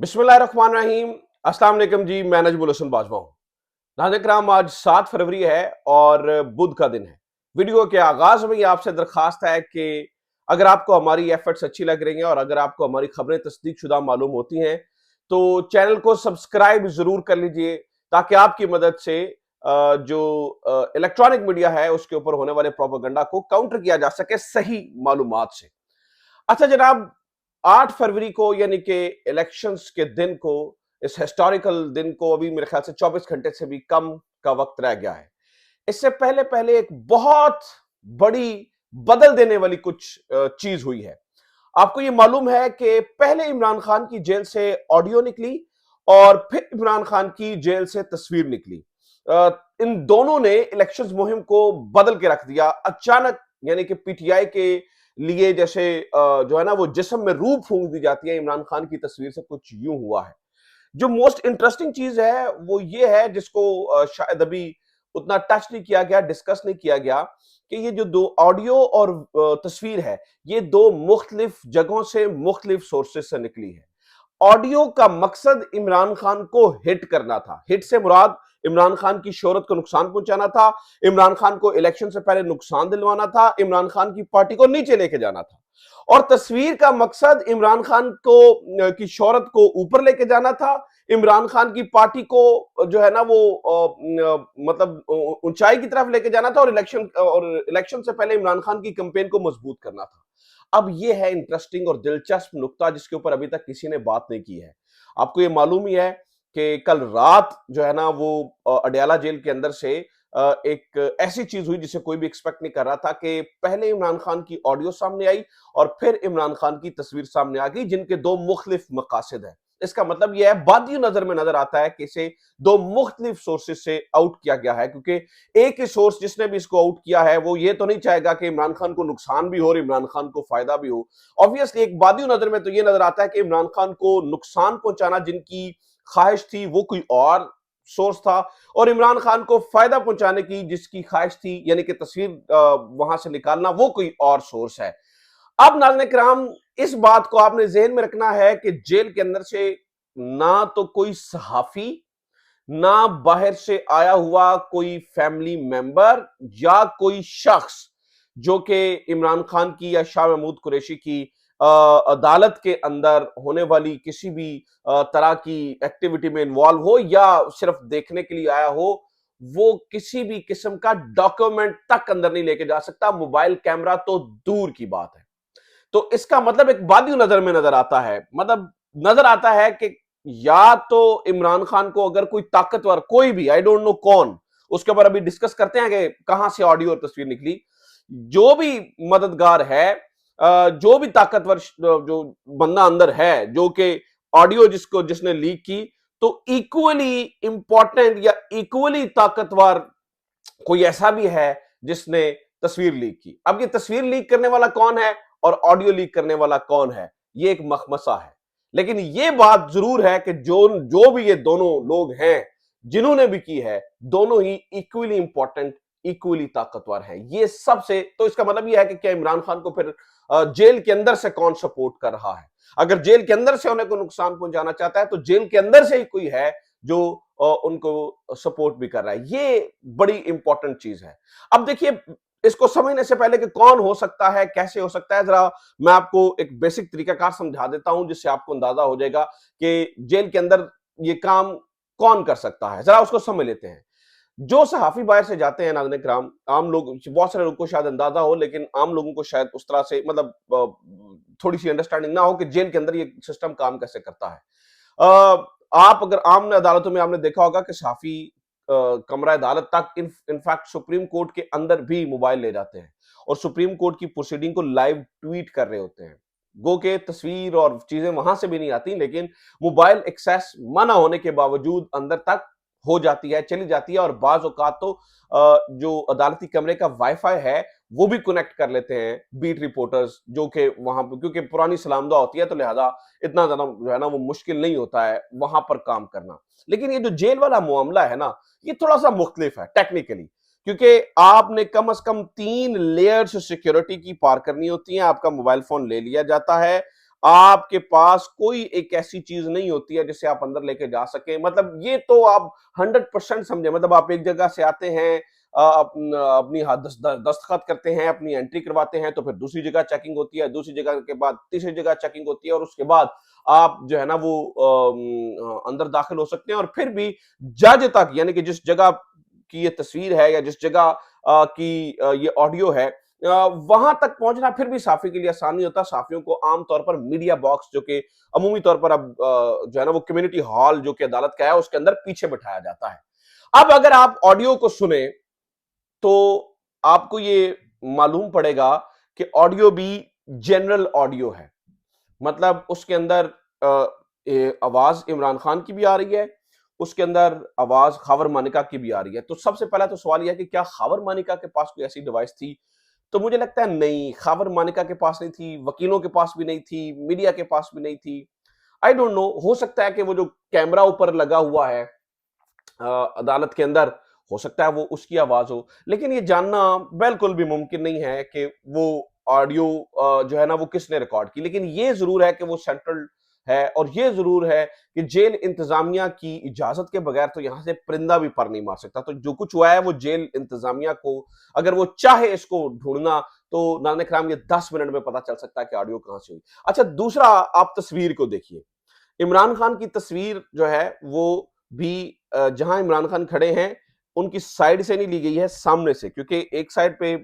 बिस्मिल्लाहिर्रहमानिर्रहीम। अस्सलाम वालेकुम जी। मैं नजमुल हसन बाजवा हूं। नाज़रीन किराम, आज 7 फरवरी है और बुध का दिन है। वीडियो के आगाज में ही आपसे दरखास्त है कि अगर आपको हमारी एफर्ट्स अच्छी लग रही हैं और अगर आपको हमारी खबरें तस्दीकशुदा मालूम होती हैं तो चैनल को सब्सक्राइब जरूर कर लीजिए ताकि आपकी मदद से जो इलेक्ट्रॉनिक मीडिया है उसके ऊपर होने वाले प्रोपेगेंडा को काउंटर किया जा सके सही मालूमात से। अच्छा जनाब, 8 फरवरी को यानी कि इलेक्शंस के दिन को, इस हिस्टोरिकल दिन को अभी मेरे ख्याल से 24 घंटे से भी कम का वक्त रह गया है। इससे पहले पहले एक बहुत बड़ी बदल देने वाली कुछ चीज हुई है। आपको ये मालूम है कि पहले इमरान खान की जेल से ऑडियो निकली और फिर इमरान खान की जेल से तस्वीर निकली। इन दोनों ने इलेक्शन मुहिम को बदल के रख दिया अचानक। यानी कि पीटीआई के लिए जैसे जो है ना वो जिस्म में रूह फूंक दी जाती है, इमरान खान की तस्वीर से कुछ यूं हुआ है। जो मोस्ट इंटरेस्टिंग चीज है वो ये है, जिसको शायद अभी उतना टच नहीं किया गया, डिस्कस नहीं किया गया, कि ये जो दो ऑडियो और तस्वीर है, ये दो मुख्तलिफ जगहों से, मुख्तलिफ सोर्सेस से निकली है। ऑडियो का मकसद इमरान खान को हिट करना था। हिट से मुराद इमरान खान की शोहरत को नुकसान पहुंचाना था, इमरान खान को इलेक्शन से पहले नुकसान दिलवाना था, इमरान खान की पार्टी को नीचे लेके जाना था। और तस्वीर का मकसद इमरान खान को की शोहरत को ऊपर लेके जाना था, इमरान खान की पार्टी को जो है ना वो मतलब ऊंचाई की तरफ लेके जाना था, और इलेक्शन से पहले इमरान खान की कैंपेन को मजबूत करना था। अब ये है इंटरेस्टिंग और दिलचस्प नुक्ता जिसके ऊपर अभी तक किसी ने बात नहीं की है। आपको ये मालूम ही है कि कल रात जो है ना वो अडयाला जेल के अंदर से एक ऐसी चीज हुई जिसे कोई भी एक्सपेक्ट नहीं कर रहा था कि पहले इमरान खान की ऑडियो सामने आई और फिर इमरान खान की तस्वीर सामने आ गई, जिनके दो मुख्तलिफ मकासद है। इसका मतलब यह है, बादी नजर में नजर आता है कि इसे दो मुख्तलिफ सोर्सेज से आउट किया गया है, क्योंकि एक ही सोर्स जिसने भी इसको आउट किया है वो ये तो नहीं चाहेगा कि इमरान खान को नुकसान भी हो और इमरान खान को फायदा भी हो। ऑब्वियसली एक बादी नजर में तो ये नजर आता है कि इमरान खान को नुकसान पहुंचाना जिनकी ख्वाहिश थी वो कोई और सोर्स था, और इमरान खान को फायदा पहुंचाने की जिसकी ख्वाहिश थी यानी कि तस्वीर वहां से निकालना, वो कोई और सोर्स है। अब नाज़रीन किराम, इस बात को आपने जहन में रखना है कि जेल के अंदर से ना तो कोई सहाफी, ना बाहर से आया हुआ कोई फैमिली मेंबर या कोई शख्स जो कि इमरान खान की या शाह महमूद कुरैशी की अदालत के अंदर होने वाली किसी भी तरह की एक्टिविटी में इन्वॉल्व हो या सिर्फ देखने के लिए आया हो, वो किसी भी किस्म का डॉक्यूमेंट तक अंदर नहीं लेके जा सकता, मोबाइल कैमरा तो दूर की बात है। तो इसका मतलब एक बादी नजर में नजर आता है, मतलब नजर आता है कि या तो इमरान खान को अगर कोई ताकतवर, कोई भी, आई डोंट नो कौन, उसके ऊपर अभी डिस्कस करते हैं कि कहां से ऑडियो और तस्वीर निकली, जो भी मददगार है, जो भी ताकतवर जो बंदा अंदर है जो कि ऑडियो जिसने लीक की, तो इक्वली इंपॉर्टेंट या इक्वली ताकतवर कोई ऐसा भी है जिसने तस्वीर लीक की। अब ये तस्वीर लीक करने वाला कौन है और ऑडियो लीक करने वाला कौन है, ये एक मखमसा है। लेकिन ये बात जरूर है कि जो जो भी ये दोनों लोग हैं जिन्होंने भी की है, दोनों ही इक्वली इंपॉर्टेंट, इक्वली ताकतवर हैं। ये सबसे, तो इसका मतलब ये है कि क्या इमरान खान को फिर जेल के अंदर से कौन सपोर्ट कर रहा है? अगर जेल के अंदर से उन्हें को नुकसान पहुंचाना चाहता है तो जेल के अंदर से ही कोई है जो उनको सपोर्ट भी कर रहा है। ये बड़ी इंपॉर्टेंट चीज है। अब देखिए, इसको समझने से पहले कि कौन हो सकता है, कैसे हो सकता है, जरा मैं आपको एक बेसिक तरीकाकार समझा देता हूं जिससे आपको अंदाजा हो जाएगा कि जेल के अंदर ये काम कौन कर सकता है। जरा उसको समझ लेते हैं। जो सहाफी बाहर से जाते हैं, नाज़रीन किराम, आम लोग, बहुत सारे लोगों को शायद अंदाजा हो लेकिन आम लोगों को शायद उस तरह से मतलब थोड़ी सी अंडरस्टैंडिंग ना हो कि जेल के अंदर ये सिस्टम काम कैसे करता है। आप अगर आम अदालतों में आपने देखा होगा कि सहाफी कमरा अदालत तक, इनफैक्ट सुप्रीम कोर्ट के अंदर भी मोबाइल ले जाते हैं और सुप्रीम कोर्ट की प्रोसीडिंग को लाइव ट्वीट कर रहे होते हैं। गो के तस्वीर और चीजें वहां से भी नहीं आती, लेकिन मोबाइल एक्सेस मना होने के बावजूद अंदर तक हो जाती है, चली जाती है, और बाज औकात तो जो अदालती कमरे का वाईफाई है वो भी कनेक्ट कर लेते हैं बीट रिपोर्टर्स जो कि वहां पर, क्योंकि पुरानी सलामदा होती है तो लिहाजा इतना ज्यादा जो है ना वो मुश्किल नहीं होता है वहां पर काम करना। लेकिन ये जो जेल वाला मामला है ना, ये थोड़ा सा मुख्तलिफ है टेक्निकली, क्योंकि आपने कम से कम 3 लेयर्स सिक्योरिटी की पार करनी होती है। आपका मोबाइल फोन ले लिया जाता है, आपके पास कोई एक ऐसी चीज नहीं होती है जिसे आप अंदर लेके जा सके। मतलब ये तो आप 100% समझे। मतलब आप एक जगह से आते हैं, अपनी दस्तखत करते हैं, अपनी एंट्री करवाते हैं, तो फिर दूसरी जगह चेकिंग होती है, दूसरी जगह के बाद तीसरी जगह चेकिंग होती है, और उसके बाद आप जो है ना वो अंदर दाखिल हो सकते हैं। और फिर भी जज तक, यानी कि जिस जगह की ये तस्वीर है या जिस जगह की ये ऑडियो है, वहां तक पहुंचना फिर भी साफी के लिए आसान नहीं होता। साफियों को आमतौर पर मीडिया बॉक्स, जो कि अमूमी तौर पर अब जो है ना वो कम्युनिटी हॉल जो कि अदालत का है, उसके अंदर पीछे बिठाया जाता है। अब अगर आप ऑडियो को सुने तो आपको ये मालूम पड़ेगा कि ऑडियो भी जनरल ऑडियो है। मतलब उसके अंदर आवाज इमरान खान की भी आ रही है, उसके अंदर आवाज खावर मानिका की भी आ रही है। तो सबसे पहला तो सवाल यह है कि क्या खावर मानिका के पास कोई ऐसी डिवाइस थी? तो मुझे लगता है नहीं, खावर मानिका के पास नहीं थी, वकीलों के पास भी नहीं थी, मीडिया के पास भी नहीं थी। आई डोंट नो, हो सकता है कि वो जो कैमरा ऊपर लगा हुआ है अदालत के अंदर, हो सकता है वो उसकी आवाज हो। लेकिन ये जानना बिल्कुल भी मुमकिन नहीं है कि वो ऑडियो जो है ना वो किसने रिकॉर्ड की। लेकिन ये जरूर है कि वो सेंट्रल है, और ये जरूर है कि जेल इंतजामिया की इजाजत के बगैर तो यहां से परिंदा भी पर नहीं मार सकता। तो जो कुछ हुआ है वो जेल इंतजामिया को, अगर वो चाहे इसको ढूंढना, तो नाज़रीन इकराम ये 10 मिनट में पता चल सकता है कि ऑडियो कहां से हुई। अच्छा, दूसरा, आप तस्वीर को देखिए। इमरान खान की तस्वीर जो है वो भी जहां इमरान खान खड़े हैं, उनकी साइड से नहीं ली गई है, सामने से। क्योंकि एक साइड पे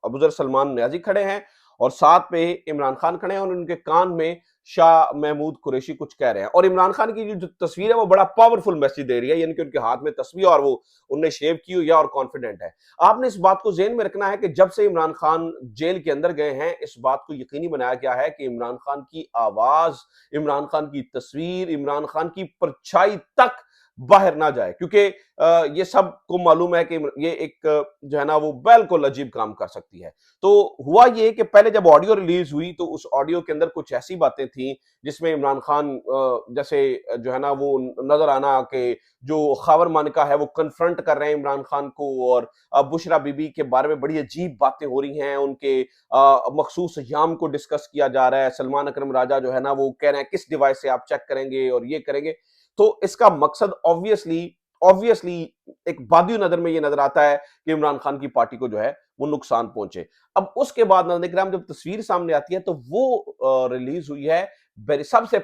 अबूजर सलमान न्याजी खड़े हैं और साथ पे इमरान खान खड़े हैं, और उनके कान में शाह महमूद कुरैशी कुछ कह रहे हैं। और इमरान खान की जो तस्वीर है वो बड़ा पावरफुल मैसेज दे रही है, यानी कि उनके हाथ में तस्वीर और वो उनने शेव की हुई है और कॉन्फिडेंट है। आपने इस बात को जेहन में रखना है कि जब से इमरान खान जेल के अंदर गए हैं, इस बात को यकीनी बनाया गया है कि इमरान खान की आवाज, इमरान खान की तस्वीर, इमरान खान की परछाई तक बाहर ना जाए। क्योंकि ये सबको मालूम है कि ये एक जो है ना वो बिल्कुल अजीब काम कर सकती है। तो हुआ ये कि पहले जब ऑडियो रिलीज हुई तो उस ऑडियो के अंदर कुछ ऐसी बातें थी जिसमें इमरान खान जैसे जो है ना वो नजर आना कि जो खावर मानिका है वो कन्फ्रंट कर रहे हैं इमरान खान को, और बुशरा बीबी के बारे में बड़ी अजीब बातें हो रही हैं, उनके मखसूस अय्याम को डिस्कस किया जा रहा है। सलमान अकरम राजा जो है ना वो कह रहे हैं किस डिवाइस से आप चेक करेंगे और ये करेंगे। तो इसका मकसद ऑब्वियसली ऑब्वियसली एक बादी नजर में ये नजर आता है कि इमरान खान की पार्टी को जो है वो नुकसान पहुंचे। अब उसके बाद नाज़रीन जब तस्वीर सामने आती है तो वो रिलीज हुई है सबसे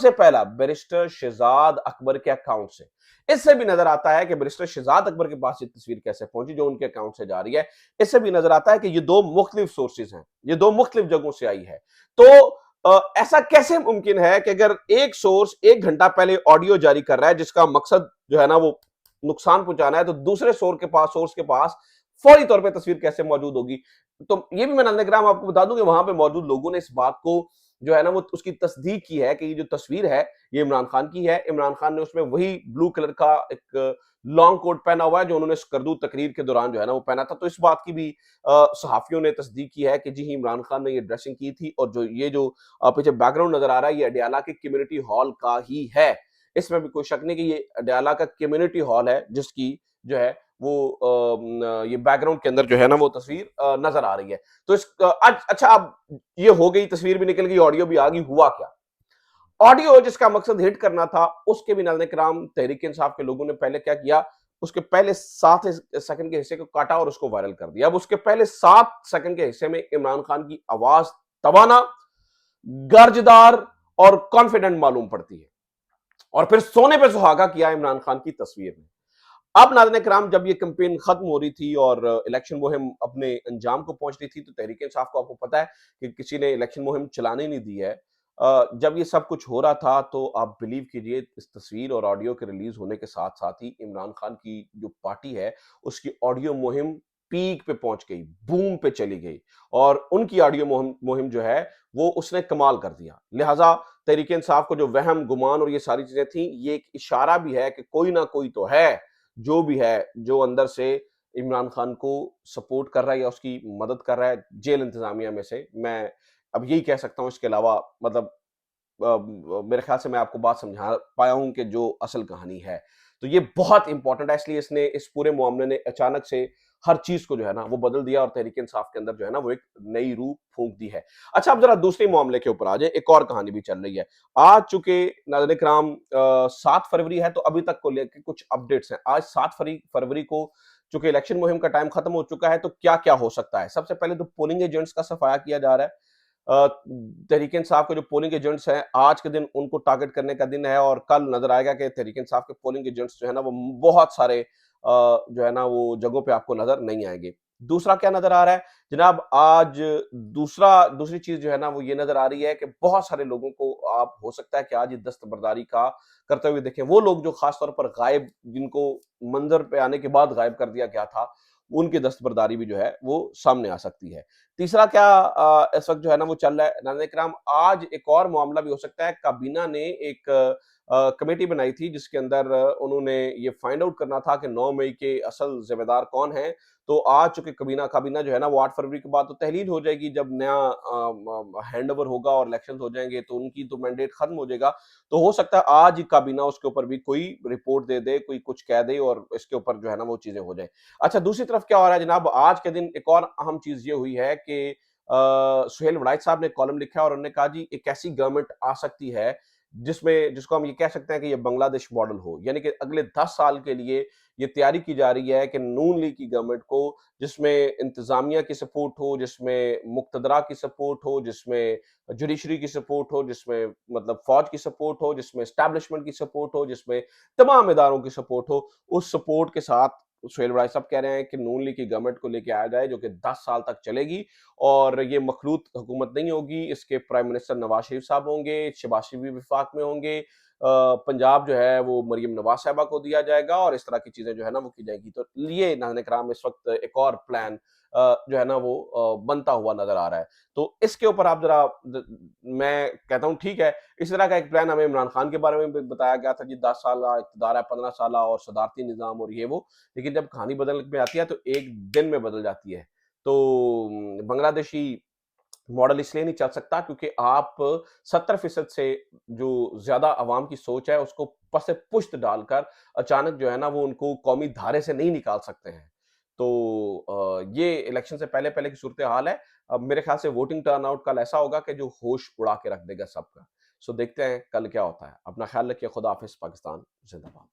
पहला बैरिस्टर शहजाद अकबर के अकाउंट से। इससे भी नजर आता है कि बैरिस्टर शहजाद अकबर के पास ये तस्वीर कैसे पहुंची जो उनके अकाउंट से जा रही है। इससे भी नजर आता है कि ये दो मुख्तलिफ सोर्सेज हैं, ये दो मुख्तलिफ जगहों से आई है। तो ऐसा कैसे मुमकिन है कि अगर एक सोर्स 1 घंटा पहले ऑडियो जारी कर रहा है जिसका मकसद जो है ना वो नुकसान पहुंचाना है, तो दूसरे सोर्स के पास फौरी तौर पे तस्वीर कैसे मौजूद होगी? तो ये भी मैं नाज़रीन आपको बता दूं कि वहां पे मौजूद लोगों ने इस बात को जो है ना वो उसकी तस्दीक की है कि ये जो तस्वीर है ये इमरान खान की है। इमरान खान ने उसमें वही ब्लू कलर का एक लॉन्ग कोट पहना हुआ है जो उन्होंने स्कर्दू तकरीर के दौरान जो है ना वो पहना था। तो इस बात की भी सहाफियों ने तस्दीक की है कि जी इमरान खान ने ये ड्रेसिंग की थी, और जो ये जो पीछे बैकग्राउंड नजर आ रहा है ये अडयाला के कम्युनिटी हॉल का ही है। इसमें भी कोई शक नहीं कि ये अडयाला का कम्युनिटी हॉल है जिसकी जो है वो ये बैकग्राउंड के अंदर जो है ना वो तस्वीर नजर आ रही है। तो अच्छा, अब ये हो गई, तस्वीर भी निकल गई, ऑडियो भी आ गई, हुआ क्या? ऑडियो जिसका मकसद हिट करना था उसके भी नाज़रीन किराम तहरीक इंसाफ के लोगों ने पहले क्या किया, उसके पहले 7 सेकंड के हिस्से को काटा और उसको वायरल कर दिया। अब उसके पहले 7 सेकंड के हिस्से में इमरान खान की आवाज तवाना, गर्जदार और कॉन्फिडेंट मालूम पड़ती है, और फिर सोने पे सुहागा किया इमरान खान की तस्वीर ने। अब नाज़रीन किराम जब ये कैंपेन खत्म हो रही थी और इलेक्शन मुहिम अपने अंजाम को पहुंच रही थी, तो तहरीक इंसाफ को आपको पता है कि किसी ने इलेक्शन मुहिम चलाने नहीं दी है। जब ये सब कुछ हो रहा था तो आप बिलीव कीजिए इस तस्वीर और ऑडियो के रिलीज होने के साथ साथ ही इमरान खान की जो पार्टी है उसकी ऑडियो मुहिम पीक पे पहुंच गई, बूम पे चली गई, और उनकी ऑडियो मुहिम मुहिम जो है वो उसने कमाल कर दिया। लिहाजा तहरीक इंसाफ को जो वहम गुमान और ये सारी चीजें थी, ये एक इशारा भी है कि कोई ना कोई तो है जो भी है जो अंदर से इमरान खान को सपोर्ट कर रहा है या उसकी मदद कर रहा है जेल इंतजामिया में से। मैं अब यही कह सकता हूं, इसके अलावा मतलब मेरे ख्याल से मैं आपको बात समझा पाया हूं कि जो असल कहानी है। तो ये बहुत इंपॉर्टेंट है, इसलिए इसने इस पूरे मामले ने अचानक से हर चीज को जो है ना वो बदल दिया और तहरीक इंसाफ के अंदर जो है ना वो एक नई रूह फूंक दी है। अच्छा, अब जरा दूसरे मामले के ऊपर आ जाए, एक और कहानी भी चल रही है। आज चूंकि नाज़रीन इकराम 7 फरवरी है, तो अभी तक को लेके कुछ अपडेट्स हैं। आज 7 फरवरी को चूंकि इलेक्शन मुहिम का टाइम खत्म हो चुका है, तो क्या-क्या हो सकता है? सबसे पहले तो पोलिंग एजेंट्स का सफाया किया जा रहा है। तहरीक इंसाफ के जो पोलिंग एजेंट्स हैं, आज के दिन उनको टारगेट करने का दिन है और कल नज़र आएगा कि तहरीक इंसाफ के पोलिंग एजेंट्स जो है ना, वो बहुत सारे जो है ना, वो जगहों पे आपको नज़र नहीं आएँगे। दूसरा क्या नज़र आ रहा है? जनाब, आज दूसरी चीज़ जो है ना, वो ये नज़र आ रही है कि बहुत सारे लोगों को आप हो सकता है कि आज ये दस्तबरदारी का करते हुए देखें। वो लोग जो ख़ास तौर पर गायब, जिनको मंज़र पे आने के बाद गायब कर दिया गया था, उनकी दस्तबरदारी भी जो है, वो सामने आ सकती है। तीसरा क्या इस वक़्त जो है ना वो चल रहा है, नाज़रीन इकराम, आज एक और मामला भी हो सकता है। काबीना ने एक कमेटी बनाई थी जिसके अंदर उन्होंने ये फाइंड आउट करना था कि 9 मई के असल ज़िम्मेदार कौन हैं। तो आज चूँकि काबीना काबीना जो है ना वो 8 फरवरी के बाद तो तहलील हो जाएगी, जब नया हैंडओवर होगा और इलेक्शंस हो जाएँगे तो उनकी तो मैंडेट खत्म हो जाएगा। तो हो सकता है आज ही काबीना उसके ऊपर भी कोई रिपोर्ट दे दे, कोई कुछ कह दे और इसके ऊपर जो है ना वो चीज़ें हो जाएँ। अच्छा, दूसरी तरफ क्या हो रहा है जनाब, आज के दिन एक और अहम चीज़ ये हुई है कि सुहेल वड़ाइच साहब ने कॉलम लिखा है और उन्होंने कहा जी एक ऐसी गवर्नमेंट आ सकती है जिसको हम ये कह सकते हैं कि ये बांग्लादेश मॉडल हो। यानी कि अगले 10 साल के लिए ये तैयारी की जा रही है कि नून लीग की गवर्नमेंट को, जिसमें इंतज़ामिया की सपोर्ट हो, जिसमें मुक्तदरा की सपोर्ट हो, जिसमें जुडिशरी की सपोर्ट हो, जिसमें मतलब फ़ौज की सपोर्ट हो, जिसमें एस्टेब्लिशमेंट की सपोर्ट हो, जिसमें तमाम इदारों की सपोर्ट हो, उस सपोर्ट के साथ सुहेल वड़ाई साहब कह रहे हैं कि नून लीग की गवर्नमेंट को लेके आया जाए, जो कि 10 साल तक चलेगी और ये मखलूत हुकूमत नहीं होगी। इसके प्राइम मिनिस्टर नवाज शरीफ साहब होंगे, शहबाज शरीफ भी विफाक में होंगे। पंजाब जो है वो मरियम नवाज साहिबा को दिया जाएगा और इस तरह की चीज़ें जो है ना वो की जाएगी। तो ये नाज़रीन इकराम इस वक़्त एक और प्लान जो है ना वो बनता हुआ नज़र आ रहा है। तो इसके ऊपर आप ज़रा द मैं कहता हूँ ठीक है, इस तरह का एक प्लान हमें इमरान खान के बारे में भी बताया गया था जी, 10 साला इक़्तिदार है, 15 साला और सदारती निज़ाम और ये वो। लेकिन जब कहानी बदल में आती है तो एक दिन में बदल जाती है। तो बांग्लादेशी मॉडल इसलिए नहीं चल सकता क्योंकि आप 70% से जो ज़्यादा अवाम की सोच है उसको पसे पुश्त डालकर अचानक जो है ना वो उनको कौमी धारे से नहीं निकाल सकते हैं। तो ये इलेक्शन से पहले-पहले की सूरत-ए-हाल है। अब मेरे ख्याल से वोटिंग टर्नआउट कल ऐसा होगा कि जो होश उड़ा के रख देगा सबका। सो देखते हैं कल क्या होता है। अपना ख्याल रखिए, खुदा हाफ़िज़, पाकिस्तान ज़िंदाबाद।